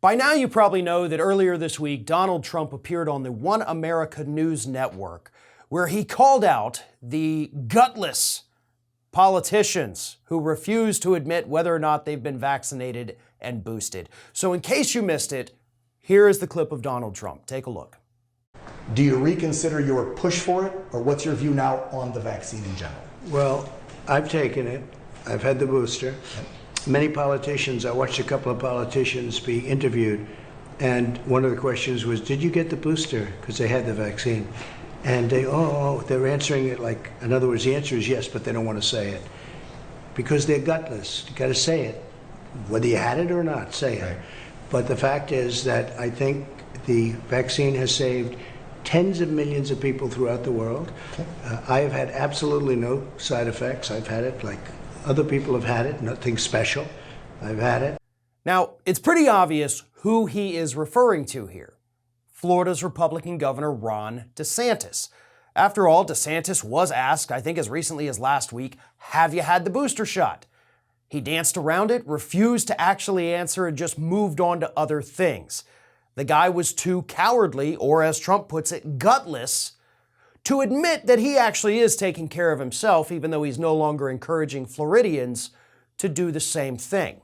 By now you probably know that earlier this week, Donald Trump appeared on the One America News Network, where he called out the gutless politicians who refuse to admit whether or not they've been vaccinated and boosted. So in case you missed it, here is the clip of Donald Trump. Take a look. Do you reconsider your push for it, or what's your view now on the vaccine in general? Well, I've taken it. I've had the booster. Many politicians, I watched a couple of politicians be interviewed, and one of the questions was, did you get the booster? Because they had the vaccine. And they're answering it like, in other words, the answer is yes, but they don't want to say it. Because they're gutless. You got to say it. Whether you had it or not, say it. Right. But the fact is that I think the vaccine has saved tens of millions of people throughout the world. Okay. I have had absolutely no side effects. I've had it like other people have had it, nothing special. I've had it. Now, it's pretty obvious who he is referring to here. Florida's Republican Governor Ron DeSantis. After all, DeSantis was asked, I think as recently as last week, have you had the booster shot? He danced around it, refused to actually answer, and just moved on to other things. The guy was too cowardly, or as Trump puts it, gutless, to admit that he actually is taking care of himself, even though he's no longer encouraging Floridians to do the same thing.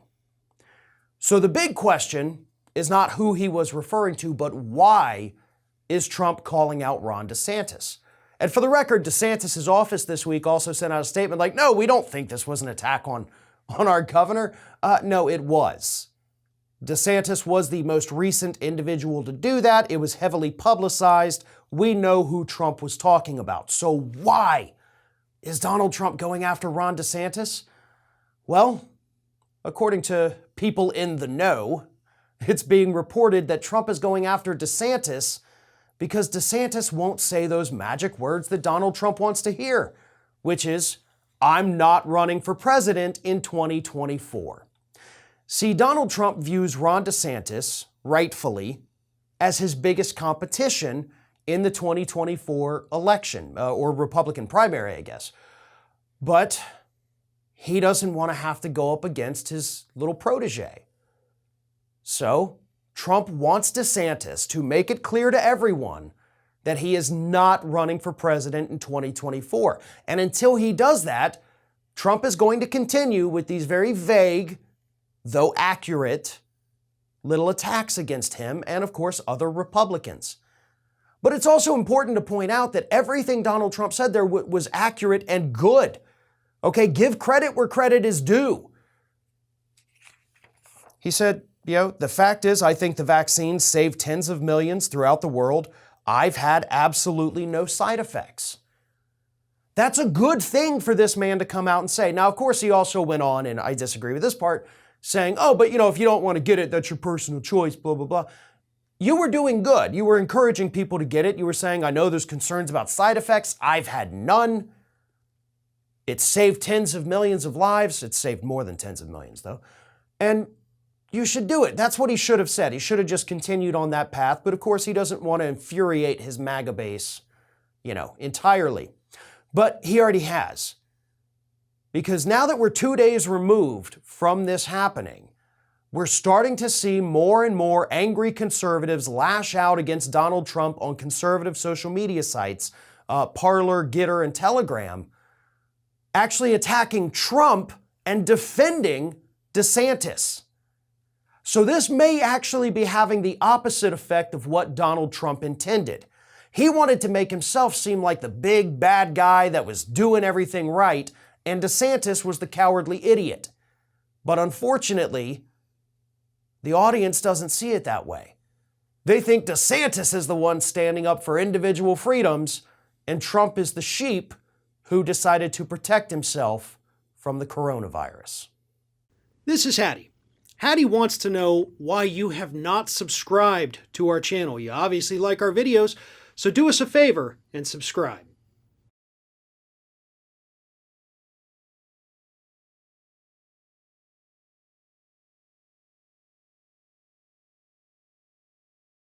So the big question is not who he was referring to, but why is Trump calling out Ron DeSantis? And for the record, DeSantis' office this week also sent out a statement like, no, we don't think this was an attack on our governor. No, it was. DeSantis was the most recent individual to do that. It was heavily publicized. We know who Trump was talking about. So why is Donald Trump going after Ron DeSantis? Well, according to people in the know, it's being reported that Trump is going after DeSantis because DeSantis won't say those magic words that Donald Trump wants to hear, which is, I'm not running for president in 2024. See, Donald Trump views Ron DeSantis, rightfully, as his biggest competition in the 2024 election, or Republican primary, I guess. But he doesn't want to have to go up against his little protege. So, Trump wants DeSantis to make it clear to everyone that he is not running for president in 2024. And until he does that, Trump is going to continue with these very vague, though accurate, little attacks against him and, of course, other Republicans. But it's also important to point out that everything Donald Trump said there was accurate and good. Okay, give credit where credit is due. He said, the fact is, I think the vaccine saved tens of millions throughout the world. I've had absolutely no side effects. That's a good thing for this man to come out and say. Now, of course, he also went on, and I disagree with this part, saying, but if you don't want to get it, that's your personal choice, blah, blah, blah. You were doing good. You were encouraging people to get it. You were saying, I know there's concerns about side effects. I've had none. It saved tens of millions of lives. It saved more than tens of millions, though. And you should do it. That's what he should have said. He should have just continued on that path. But of course, he doesn't want to infuriate his MAGA base, entirely. But he already has. Because now that we're 2 days removed from this happening, we're starting to see more and more angry conservatives lash out against Donald Trump on conservative social media sites, Parler, Gitter, and Telegram, actually attacking Trump and defending DeSantis. So this may actually be having the opposite effect of what Donald Trump intended. He wanted to make himself seem like the big bad guy that was doing everything right, and DeSantis was the cowardly idiot. But unfortunately, the audience doesn't see it that way. They think DeSantis is the one standing up for individual freedoms, and Trump is the sheep who decided to protect himself from the coronavirus. This is Hattie. Hattie wants to know why you have not subscribed to our channel. You obviously like our videos, so do us a favor and subscribe.